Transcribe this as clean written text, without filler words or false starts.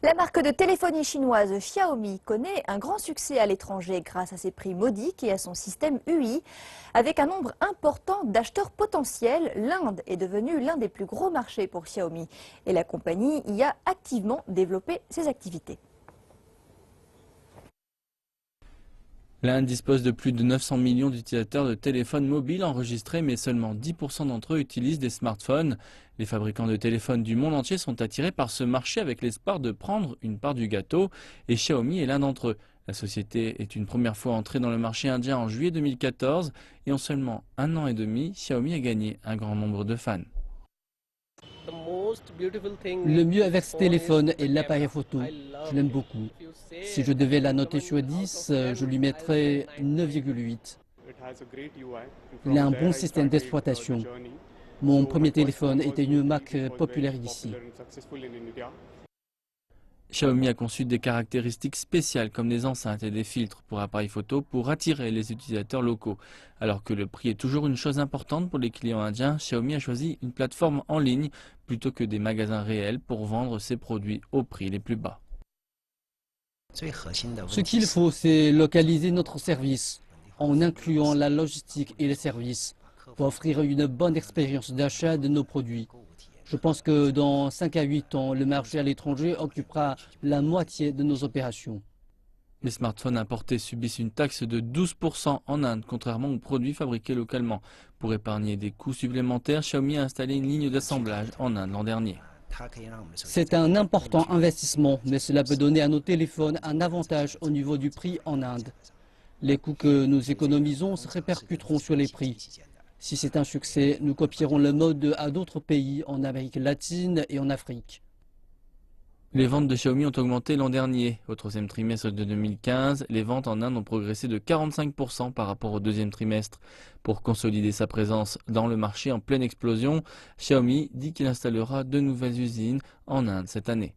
La marque de téléphonie chinoise Xiaomi connaît un grand succès à l'étranger grâce à ses prix modiques et à son système UI. Avec un nombre important d'acheteurs potentiels, l'Inde est devenue l'un des plus gros marchés pour Xiaomi et la compagnie y a activement développé ses activités. L'Inde dispose de plus de 900 millions d'utilisateurs de téléphones mobiles enregistrés, mais seulement 10% d'entre eux utilisent des smartphones. Les fabricants de téléphones du monde entier sont attirés par ce marché avec l'espoir de prendre une part du gâteau, et Xiaomi est l'un d'entre eux. La société est une première fois entrée dans le marché indien en juillet 2014, et en seulement un an et demi, Xiaomi a gagné un grand nombre de fans. Le mieux avec ce téléphone est l'appareil photo. Je l'aime beaucoup. Si je devais la noter sur 10, je lui mettrais 9,8. Il a un bon système d'exploitation. Mon premier téléphone était une marque populaire ici. Xiaomi a conçu des caractéristiques spéciales comme des enceintes et des filtres pour appareils photo pour attirer les utilisateurs locaux. Alors que le prix est toujours une chose importante pour les clients indiens, Xiaomi a choisi une plateforme en ligne plutôt que des magasins réels pour vendre ses produits au prix les plus bas. Ce qu'il faut, c'est localiser notre service en incluant la logistique et les services pour offrir une bonne expérience d'achat de nos produits. Je pense que dans 5 à 8 ans, le marché à l'étranger occupera la moitié de nos opérations. Les smartphones importés subissent une taxe de 12% en Inde, contrairement aux produits fabriqués localement. Pour épargner des coûts supplémentaires, Xiaomi a installé une ligne d'assemblage en Inde l'an dernier. C'est un important investissement, mais cela peut donner à nos téléphones un avantage au niveau du prix en Inde. Les coûts que nous économisons se répercuteront sur les prix. Si c'est un succès, nous copierons le mode à d'autres pays en Amérique latine et en Afrique. Les ventes de Xiaomi ont augmenté l'an dernier. Au troisième trimestre de 2015, les ventes en Inde ont progressé de 45% par rapport au deuxième trimestre. Pour consolider sa présence dans le marché en pleine explosion, Xiaomi dit qu'il installera de nouvelles usines en Inde cette année.